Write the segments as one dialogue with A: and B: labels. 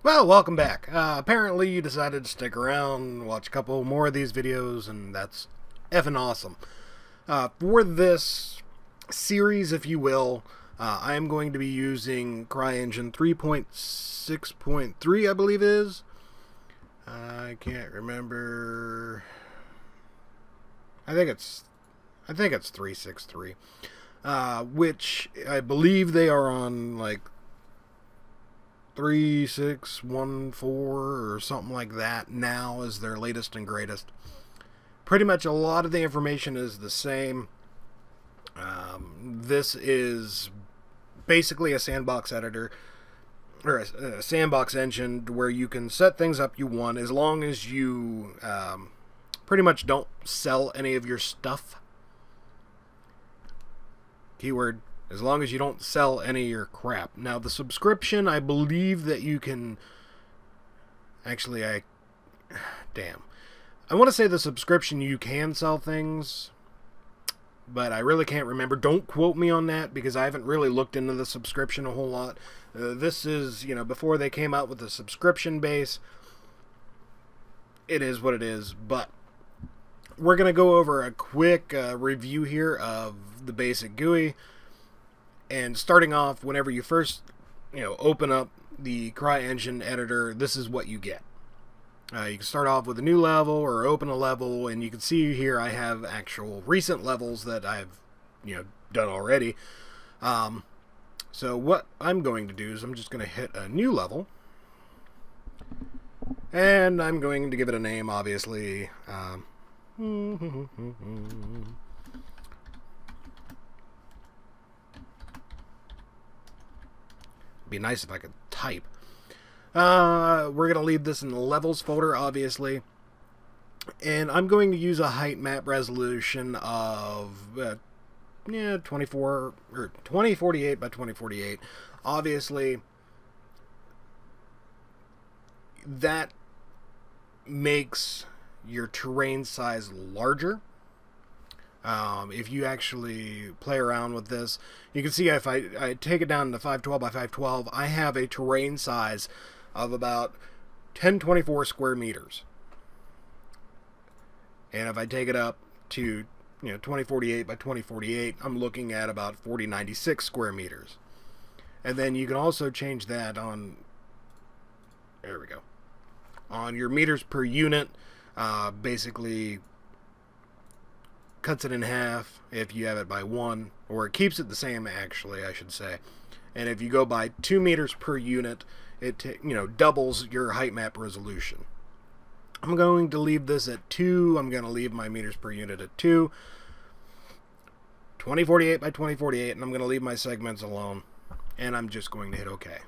A: Well, welcome back. Apparently you decided to stick around, watch a couple more of these videos, and that's effing awesome. For this series, if you will, I am going to be using CryEngine 3.6.3, I believe it is. I can't remember. I think it's 3.6.3, which I believe they are on like 3.6.1.4 or something like that now is their latest and greatest. Pretty much a lot of the information is the same. This is basically a sandbox editor, or a sandbox engine where you can set things up you want as long as you pretty much don't sell any of your stuff. Keyword, as long as you don't sell any of your crap. Now, the subscription, I believe that you can... Actually, damn. I want to say the subscription, you can sell things, but I really can't remember. Don't quote me on that, because I haven't really looked into the subscription a whole lot. This is, before they came out with the subscription base. It is what it is, but we're going to go over a quick review here of the basic GUI. And starting off, whenever you first, open up the CryEngine editor, this is what you get. You can start off with a new level or open a level, and you can see here I have actual recent levels that I've, done already. So what I'm going to do is I'm just going to hit a new level, and I'm going to give it a name, obviously. Be nice if I could type. We're going to leave this in the levels folder, obviously. And I'm going to use a height map resolution of 2048 by 2048. Obviously, that makes your terrain size larger. If you actually play around with this, you can see if I take it down to 512 by 512, I have a terrain size of about 1024 square meters. And if I take it up to 2048 by 2048, I'm looking at about 4096 square meters. And then you can also change that on, there we go, on your meters per unit. Basically cuts it in half if you have it by 1, or it keeps it the same, actually, I should say. And if you go by 2 meters per unit, it doubles your height map resolution. I'm going to leave this at 2. I'm going to leave my meters per unit at 2. 2048 by 2048, and I'm going to leave my segments alone. And I'm just going to hit OK.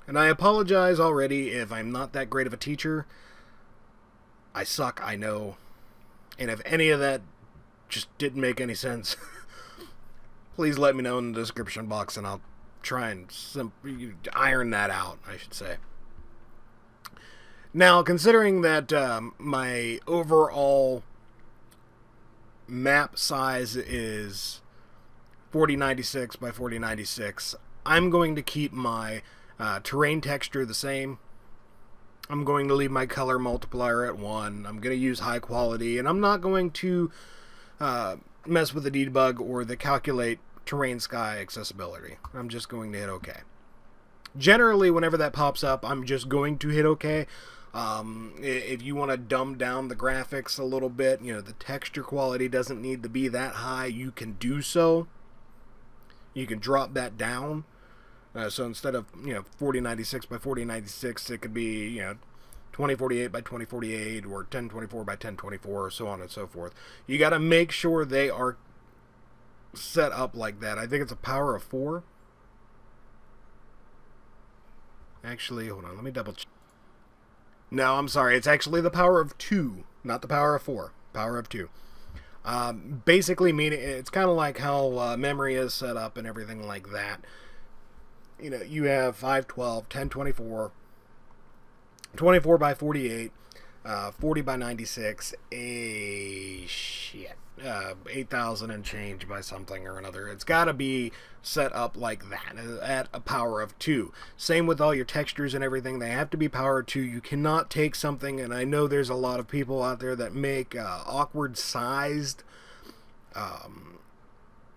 A: And I apologize already if I'm not that great of a teacher. I suck, I know. And if any of that just didn't make any sense, please let me know in the description box, and I'll try and iron that out, I should say. Now, considering that my overall map size is 4096 by 4096, I'm going to keep my terrain texture the same. I'm going to leave my color multiplier at 1. I'm going to use high quality, and I'm not going to mess with the debug or the calculate terrain sky accessibility. I'm just going to hit OK. Generally, whenever that pops up, I'm just going to hit OK. If you want to dumb down the graphics a little bit, the texture quality doesn't need to be that high, you can do so. You can drop that down. So instead of 4096 by 4096, it could be 2048 by 2048 or 1024 by 1024, or so on and so forth. You got to make sure they are set up like that. I think it's a power of 4. Actually, hold on, let me double check. No, I'm sorry, it's actually the power of 2, not the power of 4. Power of 2. Basically meaning, it's kind of like how memory is set up and everything like that. You have 512, 1024, 24 by 48, 40 by 96, a shit, 8,000 and change by something or another. It's got to be set up like that, at a power of 2. Same with all your textures and everything. They have to be power 2. You cannot take something, and I know there's a lot of people out there that make awkward sized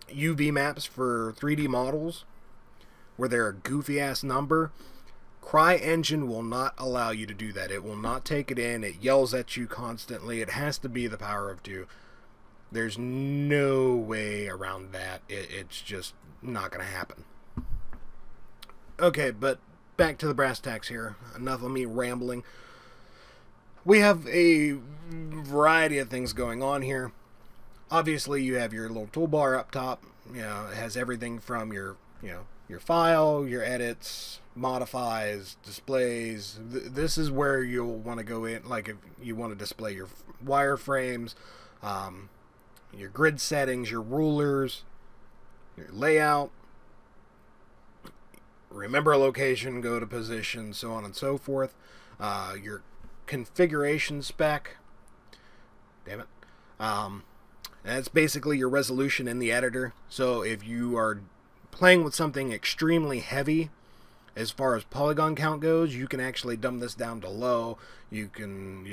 A: UV maps for 3D models where they're a goofy ass number. CryEngine will not allow you to do that. It will not take it in. It yells at you constantly. It has to be the power of 2. There's no way around that. It's just not going to happen. Okay, but back to the brass tacks here. Enough of me rambling. We have a variety of things going on here. Obviously, you have your little toolbar up top. You know, it has everything from your file, your edits, modifies, displays. This is where you'll want to go in, like if you want to display your wireframes, your grid settings, your rulers, your layout. Remember a location, go to position, so on and so forth. Your configuration spec. Damn it. That's basically your resolution in the editor. So if you are playing with something extremely heavy as far as polygon count goes, you can actually dumb this down to low. You can,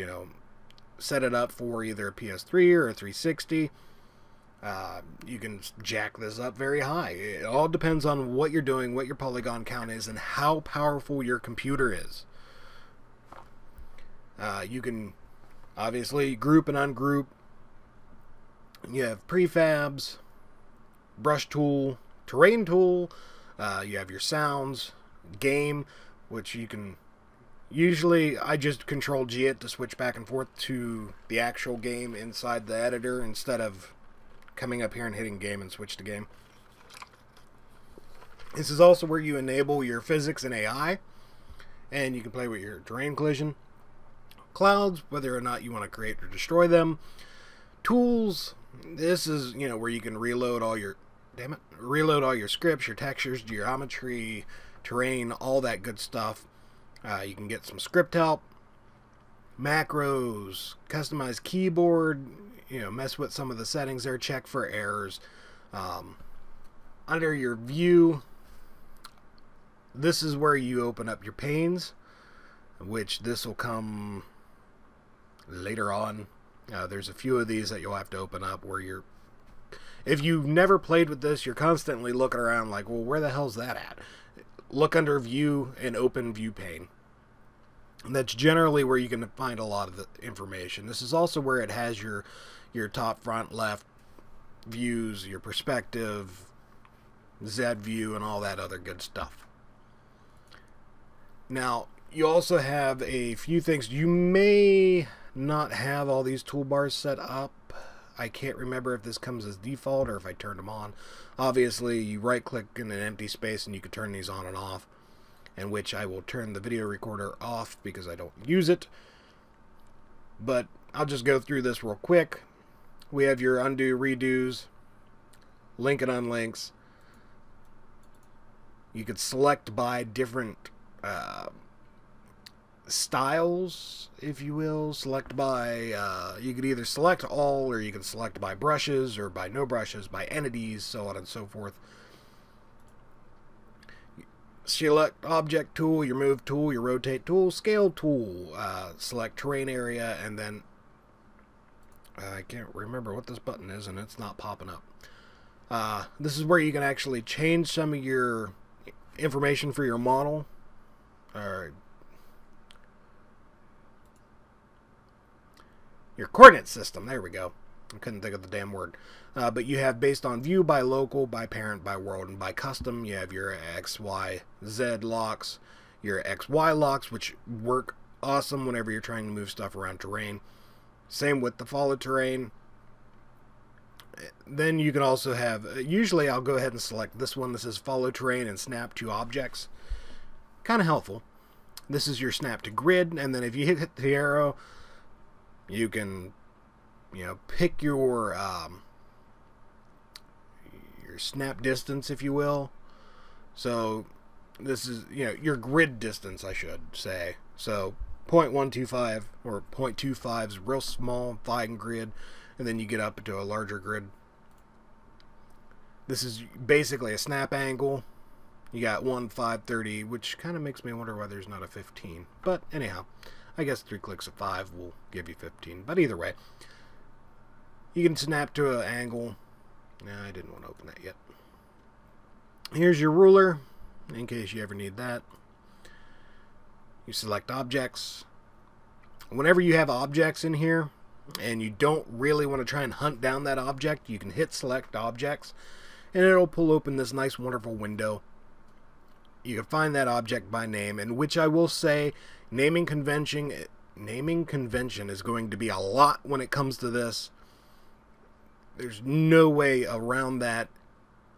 A: set it up for either a PS3 or a 360. You can jack this up very high. It all depends on what you're doing, what your polygon count is, and how powerful your computer is. You can obviously group and ungroup. You have prefabs, brush tool, terrain tool. You have your sounds, game, which you can usually, I just control G it to switch back and forth to the actual game inside the editor instead of coming up here and hitting game and switch to game. This is also where you enable your physics and AI, and you can play with your terrain collision, clouds, whether or not you want to create or destroy them, tools. This is, where you can reload all your scripts, your textures, geometry, terrain, all that good stuff. You can get some script help, macros, customize keyboard, mess with some of the settings there, check for errors. Under your view, this is where you open up your panes, which this will come later on. There's a few of these that you'll have to open up where if you've never played with this, you're constantly looking around like, well, where the hell's that at? Look under view and open view pane. And that's generally where you can find a lot of the information. This is also where it has your top, front, left views, your perspective, Z view, and all that other good stuff. Now, you also have a few things. You may not have all these toolbars set up. I can't remember if this comes as default or if I turned them on. Obviously, you right click in an empty space and you can turn these on and off, in which I will turn the video recorder off because I don't use it. But I'll just go through this real quick. We have your undo, redos, link and unlinks. You could select by different styles, if you will. Select by, you could either select all, or you can select by brushes, or by no brushes, by entities, so on and so forth. Select object tool, your move tool, your rotate tool, scale tool, select terrain area, and then I can't remember what this button is, and it's not popping up. This is where you can actually change some of your information for your model. Your coordinate system, there we go. I couldn't think of the damn word. But you have based on view, by local, by parent, by world, and by custom. You have your X, Y, Z locks, your X, Y locks, which work awesome whenever you're trying to move stuff around terrain. Same with the follow terrain. Then you can also have, usually I'll go ahead and select this one. This is follow terrain and snap to objects. Kind of helpful. This is your snap to grid, and then if you hit the arrow, you can, pick your snap distance, if you will. So this is, your grid distance, I should say. So 0.125 or 0.25 is real small, fine grid, and then you get up into a larger grid. This is basically a snap angle. You got 1, 5, 30, which kind of makes me wonder why there's not a 15. But anyhow, I guess 3 clicks of 5 will give you 15. But either way, you can snap to an angle. Nah, I didn't want to open that yet. Here's your ruler, in case you ever need that. You select objects. Whenever you have objects in here, and you don't really want to try and hunt down that object, you can hit select objects, and it'll pull open this nice, wonderful window. You can find that object by name, and which I will say, naming convention is going to be a lot when it comes to this. There's no way around that.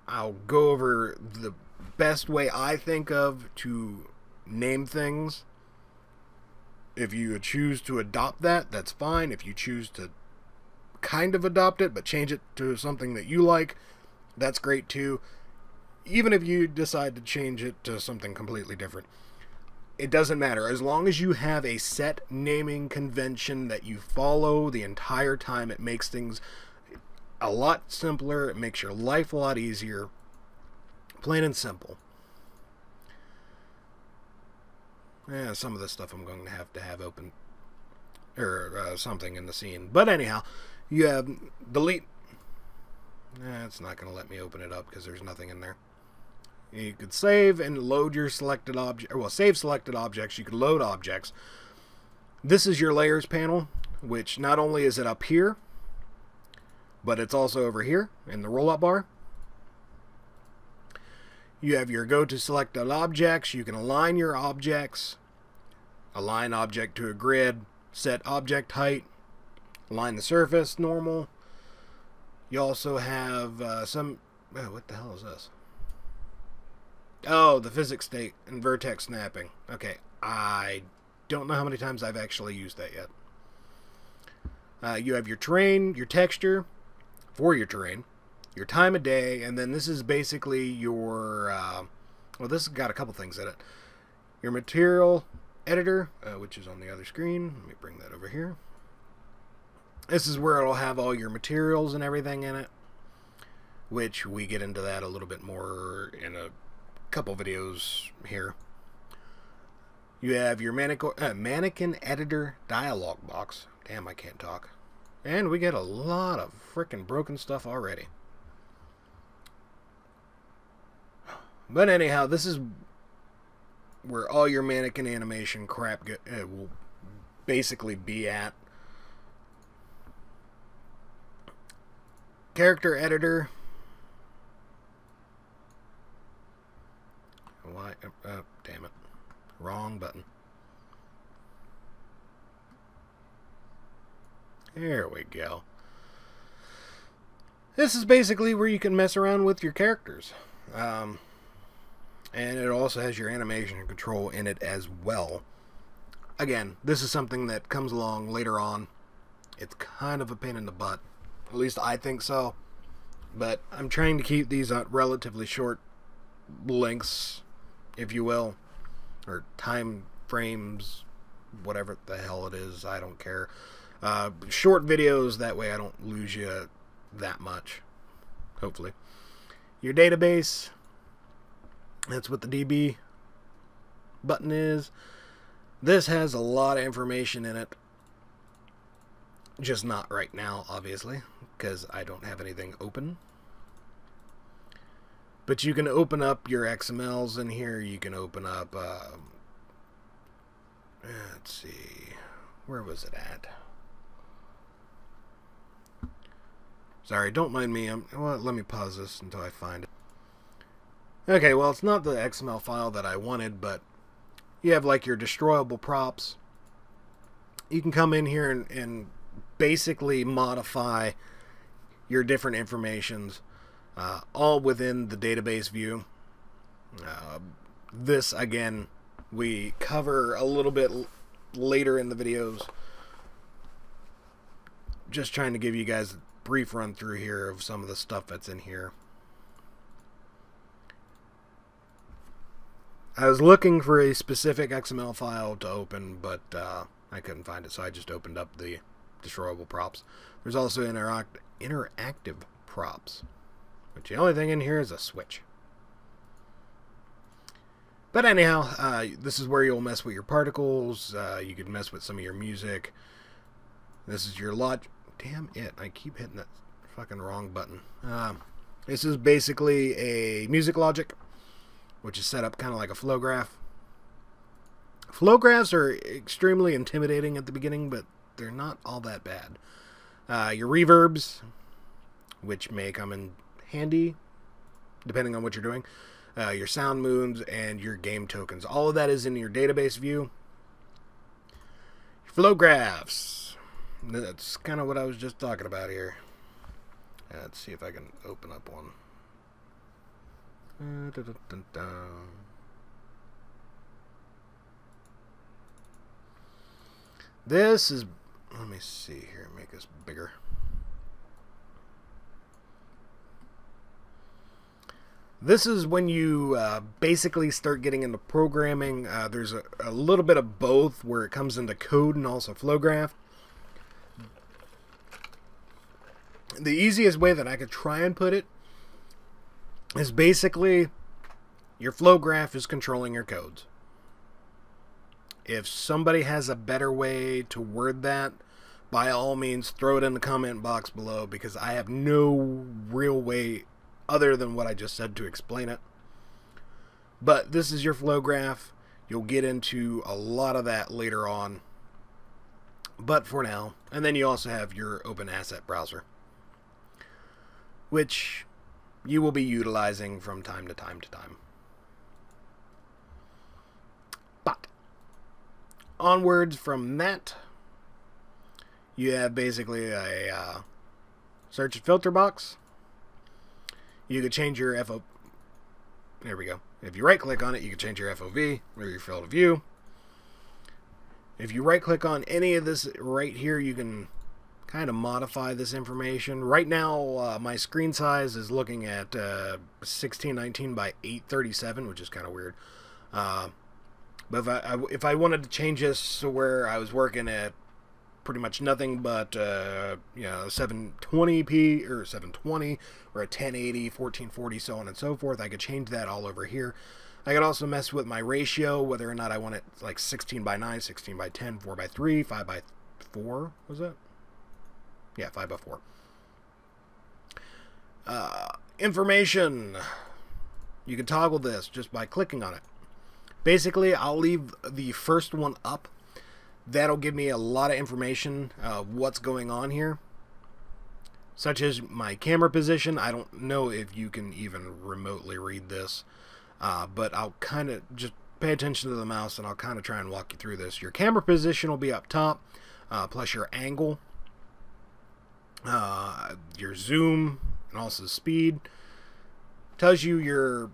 A: I'll go over the best way I think of to name things. If you choose to adopt that, that's fine. If you choose to kind of adopt it, but change it to something that you like, that's great too. Even if you decide to change it to something completely different, it doesn't matter. As long as you have a set naming convention that you follow the entire time, it makes things a lot simpler. It makes your life a lot easier. Plain and simple. Yeah, some of this stuff I'm going to have open, or something in the scene. But anyhow, you have delete. It's not going to let me open it up because there's nothing in there. You could save and load your selected object, well, save selected objects. You could load objects. This is your layers panel, which not only is it up here, but it's also over here in the roll-up bar. You have your go to selected objects. You can align your objects, align object to a grid, set object height, align the surface normal. You also have some, oh, what the hell is this? Oh, the physics state and vertex snapping. Okay, I don't know how many times I've actually used that yet. You have your terrain, your texture for your terrain, your time of day, and then this is basically your, well, this has got a couple things in it. Your material editor, which is on the other screen. Let me bring that over here. This is where it'll have all your materials and everything in it, which we get into that a little bit more in a couple videos here. You have your mannequin editor dialog box. Damn, I can't talk. And we get a lot of frickin' broken stuff already. But anyhow, this is where all your mannequin animation crap will basically be at. Character editor. Why? Oh, damn it. Wrong button. There we go. This is basically where you can mess around with your characters. And it also has your animation control in it as well. Again, this is something that comes along later on. It's kind of a pain in the butt. At least I think so. But I'm trying to keep these at relatively short lengths, if you will. Or time frames, whatever the hell it is, I don't care. Short videos, that way I don't lose you that much. Hopefully. Your database, that's what the DB button is. This has a lot of information in it. Just not right now, obviously, because I don't have anything open. But you can open up your XMLs in here. You can open up, let's see, where was it at? Sorry, don't mind me. Well, let me pause this until I find it. Okay, well, it's not the XML file that I wanted, but you have like your destroyable props. You can come in here and basically modify your different informations, all within the database view. This, again, we cover a little bit later in the videos. Just trying to give you guys a brief run through here of some of the stuff that's in here. I was looking for a specific XML file to open, but I couldn't find it, so I just opened up the destroyable props. There's also interactive props, which the only thing in here is a switch. But anyhow, this is where you'll mess with your particles. You can mess with some of your music. This is your Damn it, I keep hitting that fucking wrong button. This is basically a music logic, which is set up kind of like a flow graph. Flow graphs are extremely intimidating at the beginning, but they're not all that bad. Your reverbs, which may come in handy depending on what you're doing. Your sound moons and your game tokens. All of that is in your database view. Flow graphs. That's kind of what I was just talking about here. Let's see if I can open up one. This is, let me see here, make this bigger. This is when you basically start getting into programming. There's a little bit of both where it comes into code and also flow graph. The easiest way that I could try and put it is basically your flow graph is controlling your codes. If somebody has a better way to word that, by all means throw it in the comment box below, because I have no real way other than what I just said to explain it. But this is your flow graph. You'll get into a lot of that later on, but for now. And then you also have your open asset browser, which you will be utilizing from time to time to time. But onwards from that, you have basically a search and filter box. You could change your FOV. There we go. If you right click on it, you can change your FOV or your field of view. If you right click on any of this right here, you can kind of modify this information. Right now, my screen size is looking at 1619 by 837, which is kind of weird. But if I wanted to change this to where I was working at pretty much nothing but you know, 720p or 720 or a 1080, 1440, so on and so forth, I could change that all over here. I could also mess with my ratio, whether or not I want it like 16 by 9, 16 by 10, 4 by 3, 5 by 4. Was it? Yeah, 5 by 4. Information. You can toggle this just by clicking on it. Basically, I'll leave the first one up. That'll give me a lot of information what's going on here, such as my camera position. I don't know if you can even remotely read this, but I'll kind of just pay attention to the mouse and I'll kind of try and walk you through this. Your camera position will be up top, plus your angle, your zoom, and also speed. Tells you your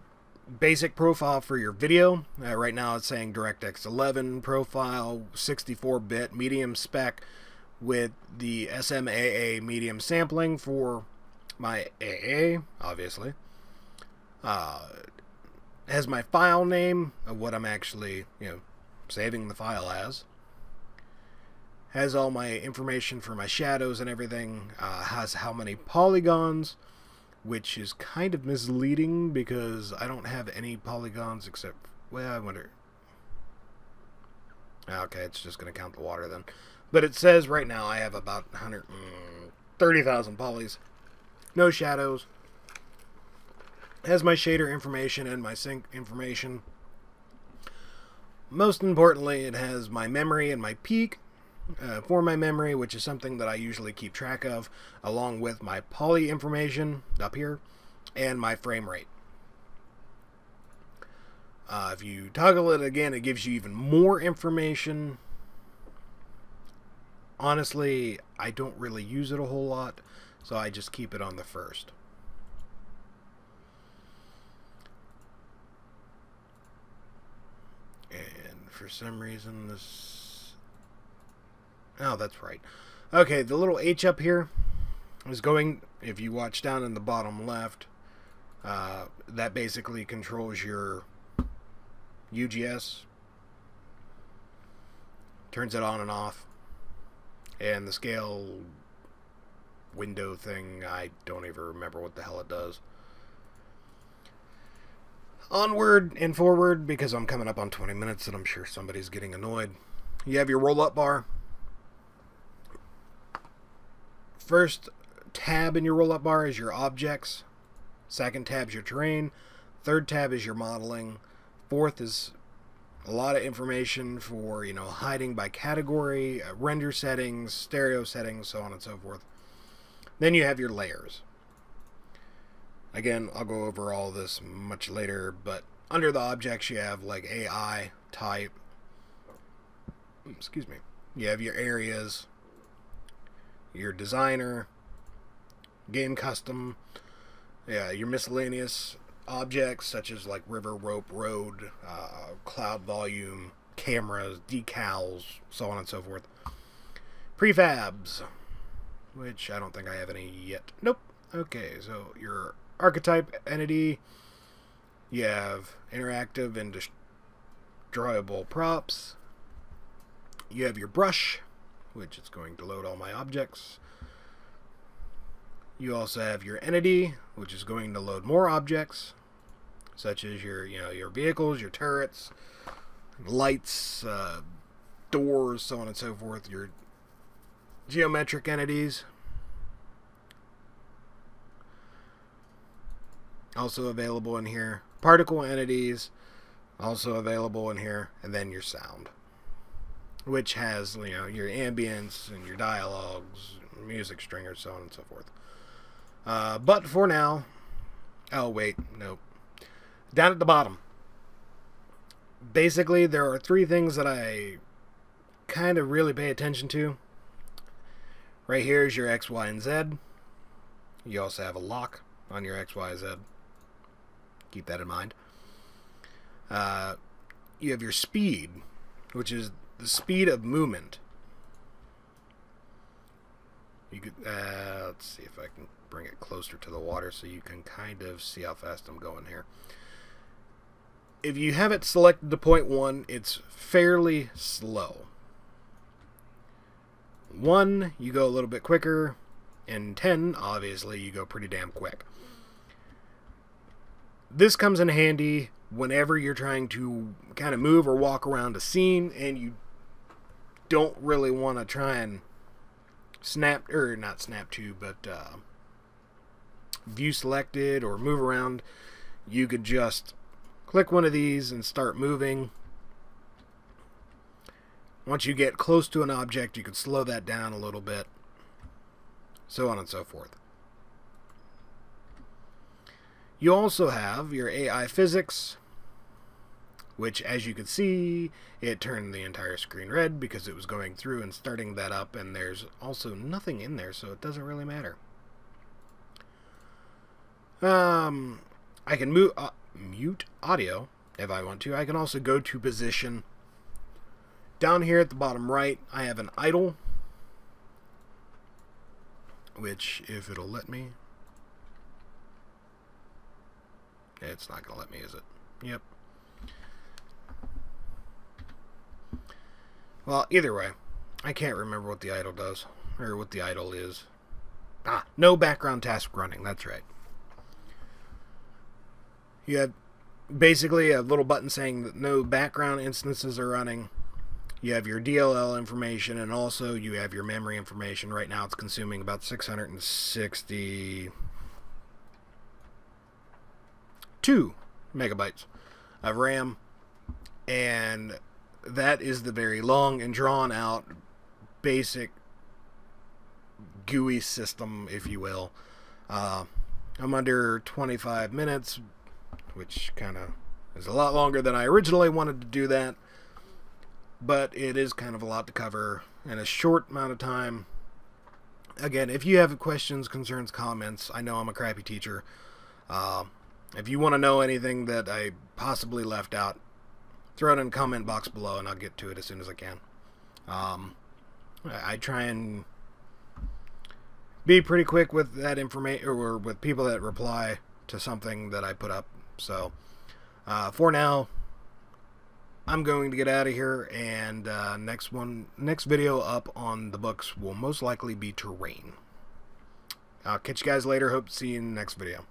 A: basic profile for your video. Right now it's saying DirectX 11 profile, 64-bit medium spec with the SMAA medium sampling for my AA, obviously. Has my file name of what I'm actually, you know, saving the file as. Has all my information for my shadows and everything. Has how many polygons, which is kind of misleading because I don't have any polygons except, well, I wonder. Okay, it's just going to count the water then. But it says right now I have about 130,000 polys. No shadows. Has my shader information and my sync information. Most importantly, it has my memory and my peak. For my memory, which is something that I usually keep track of, along with my poly information up here, and my frame rate. If you toggle it again, it gives you even more information. Honestly, I don't really use it a whole lot, so I just keep it on the first. And for some reason this... Oh, that's right. Okay, the little H up here is going, if you watch down in the bottom left, that basically controls your UGS. Turns it on and off. And the scale window thing, I don't even remember what the hell it does. Onward and forward, because I'm coming up on 20 minutes and I'm sure somebody's getting annoyed. You have your roll-up bar. First tab in your roll-up bar is your objects. Second tab is your terrain. Third tab is your modeling. Fourth is a lot of information for, you know, hiding by category, render settings, stereo settings, so on and so forth. Then you have your layers. Again, I'll go over all this much later, but under the objects you have like AI, type, excuse me. You have your areas, your designer, game custom, yeah, your miscellaneous objects such as like river, rope, road, cloud volume, cameras, decals, so on and so forth. Prefabs, which I don't think I have any yet. Nope. Okay, so your archetype entity, you have interactive and destroyable props. You have your brush, which is going to load all my objects. You also have your entity, which is going to load more objects, such as your, you know, your vehicles, your turrets, lights, doors, so on and so forth. Your geometric entities, also available in here. Particle entities, also available in here, and then your sound, which has, you know, your ambience and your dialogues, music stringers, so on and so forth. But for now, oh wait, nope. Down at the bottom, basically there are three things that I kind of really pay attention to. Right here is your X, Y, and Z. You also have a lock on your X, Y, Z. Keep that in mind. You have your speed, which is the speed of movement. You could, let's see if I can bring it closer to the water so you can kind of see how fast I'm going here. If you have it selected to 0.1, it's fairly slow. 1, you go a little bit quicker, and 10, obviously, you go pretty damn quick. This comes in handy whenever you're trying to kind of move or walk around a scene and you don't really want to try and snap, or not snap to, but view selected or move around. You could just click one of these and start moving. Once you get close to an object, you could slow that down a little bit, so on and so forth. You also have your AI physics, which, as you can see, it turned the entire screen red because it was going through and starting that up, and there's also nothing in there, so it doesn't really matter. I can mute audio if I want to. I can also go to position. Down here at the bottom right, I have an idle, which, if it'll let me, it's not gonna let me, is it? Yep. Well, either way, I can't remember what the idle does, or what the idle is. No background task running, that's right. You have basically a little button saying that no background instances are running. You have your DLL information, and also you have your memory information. Right now it's consuming about 662 megabytes of RAM, and that is the very long and drawn out basic GUI system, if you will. I'm under 25 minutes, which kind of is a lot longer than I originally wanted to do that, but it is kind of a lot to cover in a short amount of time. Again, if you have questions, concerns, comments, I know I'm a crappy teacher. If you want to know anything that I possibly left out, throw it in the comment box below and I'll get to it as soon as I can. I try and be pretty quick with that information, or with people that reply to something that I put up. So for now, I'm going to get out of here, and next video up on the books will most likely be terrain. I'll catch you guys later. Hope to see you in the next video.